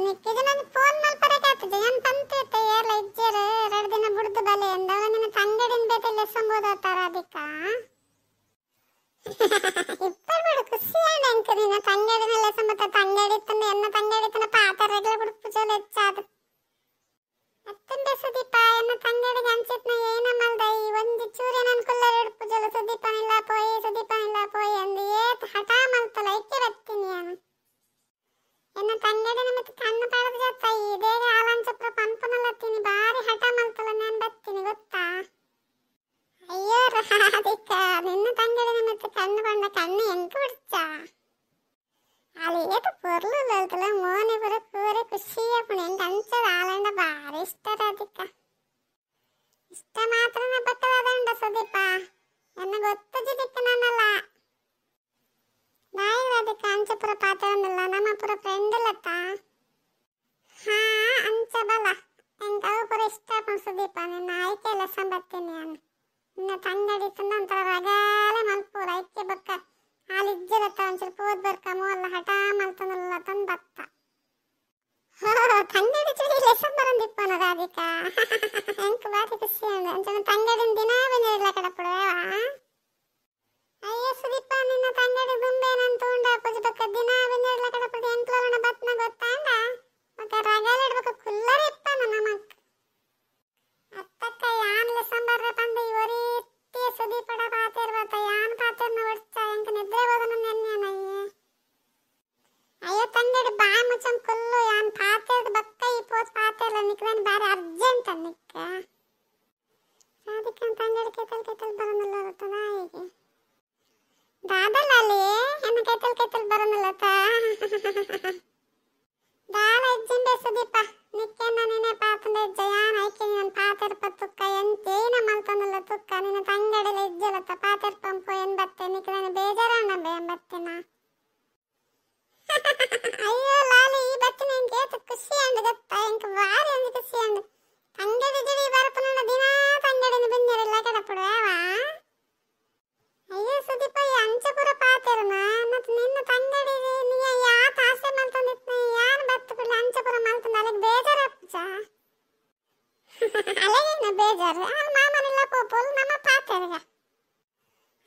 ನಿಕ್ಕಿಗೆ ನಾನು ಫೋನ್ ಮಲ್ಪರಕ್ಕೆ ಆಗ್ತದೆ ಏನು ಪಂತಿರ್ತೆ ಏರ್ಲ ಇಜ್ಜರು 2 ದಿನ ಬುಡ್ದು ಬಲೆ ಎಂದವ ನಿನ್ನ ತಂಗಡಿನ ಬೇತಲ್ಲಿ ಎಸ್ಸಂಬೋದಾತಾರ ಅದಕ್ಕ ಇಪ್ಪರ್ ಬಿಡು ಖುಷಿ ಅಂಕ ನಿನ್ನ ತಂಗಡಿನ ಎಸ್ಸಂಬತ್ತ ತಂಗಡಿತನ ಎನ್ನ ತಂಗಡಿತನ ಪಾತ ರೆಗ್ಲ ಬುಡ್ಪು ಚೋಲ ಹೆಚ್ಚಾದ ಅತ್ತಂದೆ ಸುದೀಪ ಎನ್ನ ತಂಗಡಿಗೆ ಅಂಚಿತ್ನ ಏನ ಮಲ್ದೈ ಒಂದು ಚೂರೆ ನನ್ ಕುಲ್ಲರ ಇಡ್ಪು ಚೋಲ ಸುದೀಪನಿಲ್ಲ ಪೋಯಿ ಅಂದು ಏತ್ ಹಠ ಮಲ್ತಲ ಐಕ್ಕೆ ಬತ್ತೀನಿ ನಾನು ಎನ್ನ ತಂಗಡಿನ ಮತ್ತೆ ಕಣ್ಣು ಪಾಡದ ಜೊತ್ತ ಇದೇಗ ಆಲಾಂಚಪ್ರ ಪಂಪನಲ್ಲತ್ತೀನಿ ಬಾರಿ ಹಠ ಮಲ್ತಲ ನಾನು ಬತ್ತೀನಿ ಗೊತ್ತಾ ಅಯ್ಯೋ ರಾಧಿಕ ನಿನ್ನ ತಂಗಡಿನ ಮತ್ತೆ ಕಣ್ಣು ಬಂಡ ಕಣ್ಣು ಎಂಕ ಬಿಡ್ಚ ಅಲ್ಲಿ ಏತು ಪೊರ್ಲು ಲಲ್ತಲ ಮೋನೆ ಪುರ ಕೂರೆ ಖುಷಿಯ ಪುಣ ಎಂಕ ಅಂಚದ ಆಲಂಡ ಬಾರಿ ಇಷ್ಟ ರಾಧಿಕ ಇಷ್ಟ ಮಾತ್ರನ ಬಕ್ಕದಾದಂಡ ಸುದೀಪ ಎನ್ನ ಗೊತ್ತಜಿ ದಿಕ್ಕನಲ್ಲ ನಾಯಿ ರಾಧಿಕ ಅಂಚಪುರ ಪಾತ್ರನಲ್ಲ ನಮ್ಮ ಪುರ ಫ್ರೆಂಡ್ ಲತ್ತ ಹಾ ಅಂಚ ಬಲ ಎಂಕ ಅವು ಪುರ ಇಷ್ಟ ಪುಣ ಸುದೀಪ ನಿನ್ನ ಆಯ್ಕೆ ಎಲ್ಲ ಸಂಬತ್ತೀನಿ ನಾನು ನಿನ್ನ ತಂಗಡಿ ತಂದ ಒಂಥರ ರಗಾಲೆ ಮಲ್ಪೂರ ಐಕ್ಕೆ ಬಕ್ಕ ಹಾಲಿಜ್ಜಲತ್ತ ಒಂದ್ ಸ್ವಲ್ಪ ಓದ್ ಬರ್ಕ ಮೋಲ್ಲ ಹಠ ಮಲ್ತನಲ್ಲ ತಂದ್ ಬತ್ತ ತಂಗಡಿ ಚಳಿ ಲೆಸನ್ ಬರಂದಿಪ್ಪನ ರಾಧಿಕ ಎಂಕ ಬಾರಿ ಖುಷಿ ಅಂದ ಅಂಚನ ತಂಗಡಿನ ದಿನ ಬಂದಿರಲ್ಲ ಕಡಪುಡವಾ ಅಯ್ಯ ಸುದೀಪ ನಿನ್ನ ತಂಗಡಿ ದುಂಬೇನಂತ ಉಂಡ ಪುಜಿ ಬಕ್ಕ ದಿನ ಬಂದಿರಲ್ಲ ಕಡಪುಡ ಎಂಕ್ಲೋಲನ ಬತ್ನ ಗೊತ್ತಾಂಡ ಮಕ್ಕ ರಗಾಲೆ ಇಡ್ಬೇಕ ಕುಲ್ಲರ ಇಪ್ಪನ ನಮಕ್ ಅತ್ತಕ್ಕ ಯಾನ್ ಲೆಸನ್ ಬರ್ರೆ ಪಂದ ಇವರಿ ಸುದೀಪಡ ಪಾತಿರ್ವತ್ತ ಯಾನ್ ಪಾತಿರ್ನ ಒಡ್ಚ ಎಂಕ ನಿದ್ರೆ ಹೋದನ ನೆನ್ನೆನಯ್ಯ ಅಯ್ಯೋ ತಂಗಡಿ ಬಾಯ್ ಮುಚ್ಚಂ ಕುಲ್ಲು ಯಾನ್ ಪಾತಿರ್ದ ಬಕ್ಕ ಈ ಪೋಸ್ ಪಾತಿರ್ಲ ನಿಕ್ವೇನ್ ಬಾರಿ ಅರ್ಜೆಂಟ್ ನಿಕ್ಕ ರಾಧಿಕನ್ ತಂಗಡಿ ಕೆತಲ್ ಬರನಲ್ಲ ಗೊತ್ತದ ಹೀಗೆ ದಾದಲಲ್ಲಿ ಹೆಣ್ಣ ಕೆತಲ್ ಬರನಲ್ಲತ್ತ ದಾಲ ಇಜ್ಜಿಂಬೆ ಸುದೀಪ ನಿಕ್ಕೆನ್ನ ನೀನೆ ಪಾತಂದೆ ಜಯಾನ್ ಐಕೆ ನೀನ್ ಪಾತಿರ್ಪ ತುಕ್ಕ ಎಂತೇನ ಮಲ್ತನಲ್ಲ ತುಕ್ಕ ನಿನ್ನ ತಂಗಡಿಲ ಇಜ್ಜಲತ್ತ ಪಾತಿರ್ಪಂಪು ಎಂಬತ್ತೆ ನಿಕ್ಕ ನಾನು ಬೇಜಾರಣ್ಣ ಎಂಬತ್ತೆನ ಅಯ್ಯೋ ಲಾಲಿ ಈ ಬತ್ತಿನ ಎಂಕ ಏತು ಖುಷಿ ಅಂಡ್ ಗೊತ್ತಾ ಎಂಕ ಬಾರಿ ಅಂದ್ ಖುಷಿ ಅಂಡ್ ತಂಗಡಿ ಜಡಿ ಬರಪನ ದಿನ ತಂಗಡಿನ ಬಿಂದಿರಲ್ಲ ಕಡಪುಡವಾ ಅಯ್ಯೋ ಸುದೀಪ ಈ ಅಂಚಪುರ ಪಾತಿರನ ಮತ್ ನಿನ್ನ ತಂಗಡಿ ನೀ ಯಾ ತಾಸೆ ಮಲ್ತಂದಿತ್ನ ಯಾನ್ ಬತ್ತು ಬಿಡ್ಲ ಅಂಚಪುರ ಮಲ್ತಂದ ಅಲ್ಲಿಗೆ ಬೇಜಾರ ಪೂಜ ಅಲ್ಲಿನ ಬೇಜಾರು ಅಲ್ಲಿ ಮಾಮನಿಲ್ಲ ಪೋಪೋಲ್ ನಮ್ಮ ಪಾತಿರ್ಗ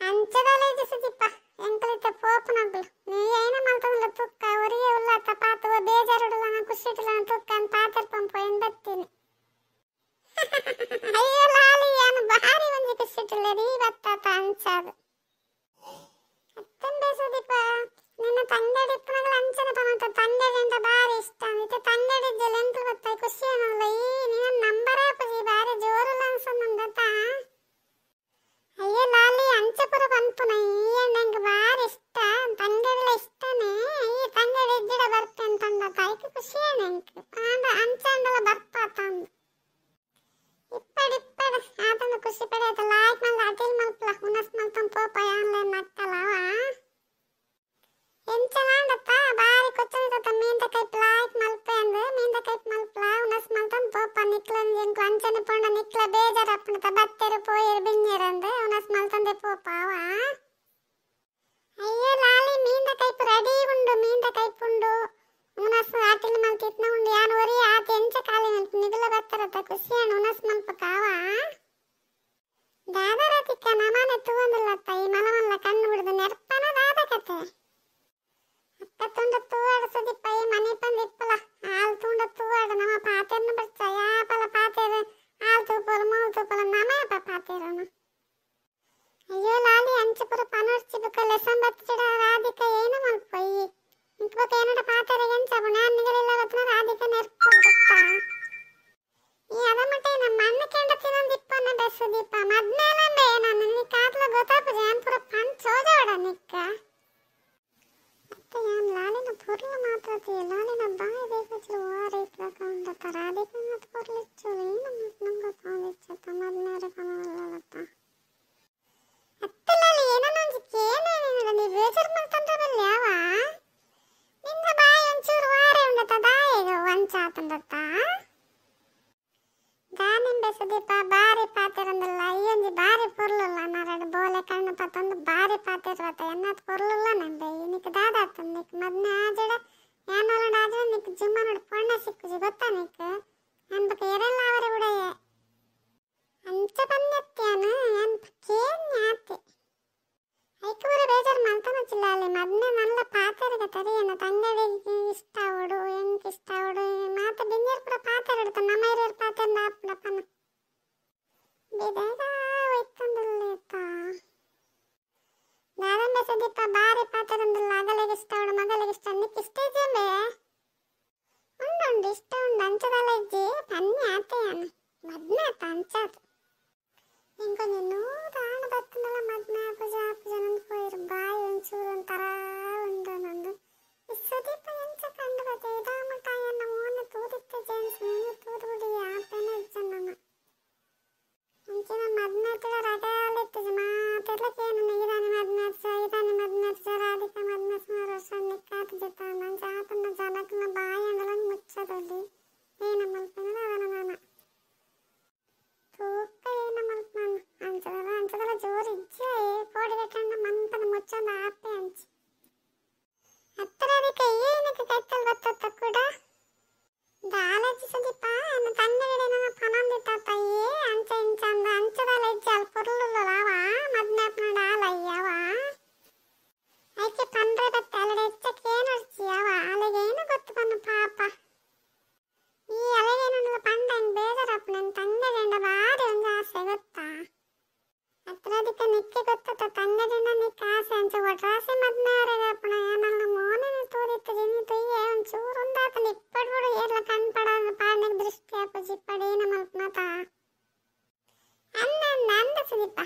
ಅಂಚದಲ್ಲ ಇದು ಸುದೀಪ ಎಂಕಲಿತ ಪೋಪನಗ್ಲು ನೀ ಏನ ಮಲ್ತಂದಲ್ಲ ತುಕ್ಕ ಒರಿಗೆ ಉಲ್ಲತ್ತ ಪಾತುವ ಬೇಜಾರುಡಲ್ಲ ನಾ ಖುಷಿ ಇಟ್ಟಲ್ಲ ನಾ ತುಕ್ಕ ಅಂತ ಪಾತಿರ್ಪಂಪು ಏನ್ ಬತ್ತೀನಿ ಅಯ್ಯೋ ಲಾಲಿ ಯಾನು ಭಾರಿ ಒಂದು ಖುಷಿ ಇಟ್ಟಲ್ಲ ರೀ ಬತ್ತಾತ ಅಂಚದು ಅತ್ತಂಬೆ ಸುದೀಪ ನಿನ್ನ ತಂಗಡಿ ಇಪ್ಪನಗಳ ಅಂಚನ ಪನಂತ ತಂಗಡಿ ಅಂತ ಬಾರಿ ಇಷ್ಟ ಇದು ತಂಗಡಿ ಇದ್ದಲ್ಲ ಎಂತ ಗೊತ್ತಾಯ್ ಖುಷಿ ಅನ್ನಲ್ಲ ಈ ನಿನ್ನ ನಂಬರೇ ಪುಜಿ ಬಾರಿ ಜೋರಲ್ಲ ಅನ್ಸಂದಂದತ ಅಯ್ಯೋ ಲಾಲಿ ಅಂಚಪುರ ಪಂಪುನ ಈ ಎಂಕ ಬಾರಿ ಇಷ್ಟ ತಂಗಡಿಲ ಇಷ್ಟನೇ ಈ ತಂಗಡಿ ಇದ್ದಿಡ ಬರ್ತೆ ಅಂತಂದತ ಐಕೆ ಖುಷಿ ಎಂಕ ಅಂಚ ಅಂದಲ್ಲ ಬರ್ಪಾತ ಅಂದ ಇಪ್ಪಡಿಪ್ಪಡ ಆತಂದು ಖುಷಿ ಪಡೆಯತ ಲಾಯ್ಕ್ ಮಲ್ದ ಅಟಿಲ್ ಮಲ್ಪಲ ಉನಸ್ ಮಲ್ತಂ ಪೋಪ ಆನ್ಲೈನ್ ನಕ್ಕಲವ ಎಂಚಲಾಂಡತ್ತ ಬಾರಿ ಕೊಚ್ಚನಿತ ಮೀಂದಕೈ ಲಾಯ್ಕ್ ಮಲ್ಪೆ ಅಂದು ಮೀಂದಕೈ ಮಲ್ಪಲ ಉನಸ್ ಮಲ್ತಂ ಪೋಪ ನಿಕ್ಲನ್ ಎಂಕು ಅಂಚನೆ ಪೊಂಡ ನಿಕ್ಲ ಬೇಜಾರಪ್ಪನತ ಬತ್ತೆರು ಪೋಯರು ಬಿನ್ಯರಂದು ಉನಸ್ ಮಲ್ತಂದೆ ಪೋಪವ ಅಯ್ಯೋ ಲಾಲಿ ಮೀಂದಕೈಪು ರೆಡಿ ಉಂಡು ಮೀಂದಕೈಪುಂಡು ಉನಸ್ ಆಟಿಲ್ ಮಲ್ತಿತ್ನ ಉಂಡು ಯಾನು ಒರಿ ಆತ ಎಂಚ ಕಾಲಿನ ನಿಗುಲ ಬತ್ತರತ ಖುಷಿಯನ್ ಉನಸ್ ಮಲ್ಪಕಾವ ದಾದರತಿಕ್ಕ ನಮನೆ ತೂವಂದಿಲ್ಲತ್ತ ಈ ಮಲಮಲ್ಲ ಕಣ್ಣು ಬಿಡುದು ನೆರ್ಪನ ದಾದ ಕತೆ ಅಕ್ಕ ತುಂಡ ತೂವಾಡ ಸುದೀಪ ಈ ಮನೆ ಪಂದು ಇಪ್ಪಲ ಹಾಲ್ ತುಂಡ ತೂವಾಡ ನಮ್ಮ ಪಾತೆರ್ನ ಬರ್ಚ ಯಾಪಲ ಪಾತೆರ್ ಹಾಲ್ ತೂಪಲು ಮೂಲ್ ತೂಪಲು ನಮಯಪ ಪಾತೆರನು ಅಯ್ಯೋ ಲಾಲಿ ಅಂಚಪುರ ಪನೋರ್ಚಿ ಬುಕ್ಕ ಲೆಸನ್ ಬತ್ತಿಡ ರಾಧಿಕ ಏನು ಮಲ್ಪೊಯ್ಯಿ ನಿಕ್ಬಕ ಏನಡ ಪಾತೆರೆಗೆ ಎಂಚಬು ನಾನು ನಿಗಲಿಲ್ಲ ಬತ್ತನ ರಾಧಿಕ ನೆರ್ಪು ಗೊತ್ತಾ ಈ ಅದಮಟೆ ನಮ್ಮ ಮಣ್ಣ ಕೆಂಡ ತಿನ್ನೊಂದು ಇಪ್ಪನ್ನ ಬೆಸ್ಸು ದೀಪ ಮದ್ಮೇಲಂಬೆ ನಾನು ನೀ ಕಾತ್ಲ ಗೊತ್ತಾಪು ಜಾನ್ಪುರ ಪಂಚ್ ಸೋಜೋಡ ನಿಕ್ಕ ಮತ್ತೆ ಯಾನ್ ಲಾಲಿನ ಪುರ್ಲ ಮಾತಾಡ್ತೀಯ ಲಾಲಿನ ಬಾಯಿ ಬೇಕಚ್ಚಲು ಓರೈತ್ಲಕ ಉಂಡತ್ತ ರಾಧಿಕ ಮತ್ತು ಪುರ್ಲಿಚ್ಚಲು ಏನು ಮತ್ತು ನಂಗೆ ಪಾಲಿಚ್ಚತ್ತ ಮದ್ಮೇಲೆ ಪನವಲ್ಲತ್ತ ಅತ್ತಲಲ್ಲಿ ಏನನ್ನೊಂದು ಕೇಳೇನಿಲ್ಲ ನೀ ಬೇಜಾರು ಮಾಡ್ತಂದ್ರಲ್ಲ ಯಾವ ನಿನ್ನ ಬಾಯಿ ಒಂಚೂರು ವಾರೆ ಉಂಡತ್ತ ದಾಯಿಗ ವಂಚಾತಂದತ್ತ ದಾನಿಂಬೆ ಸುದೀಪ ಬಾರಿ ಪಾತಿರಂದಲ್ಲ ಅಯ್ಯಂಜಿ ಬಾರಿ ಪುರ್ಲುಲ್ಲ ನರಡು ಬೋಲೆ ಕಣ್ಣು ಪತ್ತೊಂದು ಬಾರಿ ಪಾತಿರ್ವತ್ತ ಎನ್ನತ್ ಪುರ್ಲುಲ್ಲ ನಂಬೆ ನಿಕ್ ದಾದಾತಂದು ನಿಕ್ ಮದ್ನೆ ಆಜಡ ಏನೋಲಂಡ ಆಜಡ నీకు జుమ్మనుడు పొండ సిక్కుజి ಗೊತ್ತಾ నీకు ಅನ್ಬೇಕು ಎರಲ್ಲ ಅವರ ಉಡಯ ಅಂಚ ಪನ್ಯತ್ಯಾನು ಅನ್ಪಕೇನ್ ಯಾತೆ ಐಕೂರ ಬೇಜಾರು ಮಲ್ತನಚ್ಚಿಲ್ಲ ಅಲ್ಲಿ ಮದ್ನೆ ನಲ್ಲ ಪಾತೆರಗ ತರಿಯನ ತಂಗಡಿಗೆ ಇಷ್ಟ ಅವಡು ಎಂಕ್ ಇಷ್ಟ ಅವಡು ಮಾತ ಬಿನ್ಯರ್ ಪುರ ಪಾತೆರ ಇಡ್ತಾನ ನಮ್ಮ ಇರರ್ ಪಾತೆರ ಆಪ್ಡಪ್ಪನ ಬಿದಗ ಒಯ್ತಂದಲ್ಲೇತ ದಾರಂಬೆ ಸುದೀಪ ಬಾರಿ ಪಾತೆರಂದಲ್ಲ ಅಗಲಿಗೆ ಇಷ್ಟ ಅವಡು ಮಗಲಿಗೆ ಇಷ್ಟ ನಿಕ್ ಇಷ್ಟ ಜಂಬೆ ಉಂಡು ಇಷ್ಟ ಉಂಡು ಅಂಚದಲ್ಲ ಇಜ್ಜಿ ಪನ್ನಿ ಆತೆಯಾನ ಮದ್ನೆ ಆತ ಅಂಚಾದು ఇంకొన్ని నూతాను బతున్నల మద్నా పూజా పూజనందు పోయిరు బాయ్ ಒಂಚೂರು ಒಂಥರ ಉಂಡು ನಂದು ಸುದೀಪ ಎಂಚ ಕಂಡು ಬತ್ತೆ ಇದಾಮಟಾಯನ್ನ ಮೋನೆ ತೂದಿತ್ತೆ ಜೇನ್ಸ್ ನೀನು ತೂದುಗುಡಿ ಆಪೇನೆ ಇಜ್ಜನ್ನ ಅಂಚಿನ ಮದ್ನಾತಿಳ ರಗಾಲಿತ್ತು ಮಾತೆರ್ಲಕೇನು ಇದಾನೆ ಮದ್ನಾತ್ಸ ರಾಧಿಕ ಮದ್ನಾತ್ಸ ವರ್ಷ ನಿಕ್ಕಾತು ಜಿತ್ತ ನನ್ನ ಜಾತನ್ನ ಜಲಕ್ನ ಬಾಯಿ ಅಂಗಲಂಗ್ ಮುಚ್ಚದಲ್ಲಿ ಏನ ಮಲ್ಪನ ಅವನ ನಾನ ತೂಕ ಏನ ಮಲ್ಪನ ಅಂಚದಲ್ಲ ಜೋರು ಇಜ್ಜೆ ಕೋಡಿಗೆ ಕಣ್ಣ ಮಂಪನ ಮುಚ್ಚಂದ ಆಪೆ ಅಂಚಿ ಹತ್ತಿರದಕ್ಕೆ ಏನಕ್ಕೆ ಕೈತಲ್ ಬತ್ತತ್ತ ಕೂಡ ದಾಲಜಿ ಸುದೀಪ ತನ್ನಗಡೆ ನನ್ನ ಪನಂದಿತ್ತ ಏ ಅಂಚ ಇಂಚಂದ ಅಂಚದಲ್ಲ ಇಜ್ಜೆ ಅಲ್ಲಿ ಪುರ್ಲುಲ್ಲವ ಮದ್ನಾಪ್ನ ಡಾಲಯ್ಯವ ಐಕೆ ಪಂಡ್ರೆ ಬತ್ತೆ ಅಲ್ಲಡೆ ಹೆಚ್ಚಕ್ಕೆ ಏನರ್ಚಿಯವ ಅಲ್ಲಿಗೇನು ಗೊತ್ತು ಪನ್ನ ಪಾಪ ಈ ಅಲೆಗೇನಲ್ಲ ಪಂಡ ಹೆಂಗ್ ಬೇಜಾರಪ್ಪ ನನ್ನ ತಂಗಡಿಂದ ಬಾರಿ ಒಂದು ಆಸೆ ಗೊತ್ತಾ ಹತ್ತಿರದಕ್ಕೆ ನಿಕ್ಕೆ ಗೊತ್ತತ್ತ ತಂಗಡಿಂದ ನಿಕ್ಕ ಆಸೆ ಅಂಚ ಒಟ್ರಾಸೆ ಮದ್ನಾರಗಪ್ಪಣ ಏನಲ್ಲ ಮೋನೆ ತೋರಿತ್ತು ಜಿನಿ ತುಯ್ಯೆ ಒಂಚೂರು ಒಂದಾತ ನಿಪ್ಪಡ್ಬಿಡು ಏರ್ಲ ಕಣ್ಪಡ ಪಾಡ್ನೆಗ್ ದೃಷ್ಟಿ ಅಪ್ಪ ಜಿಪ್ಪಡೇನ ಮಲ್ಪನತ ಅಂದ ಸುದೀಪ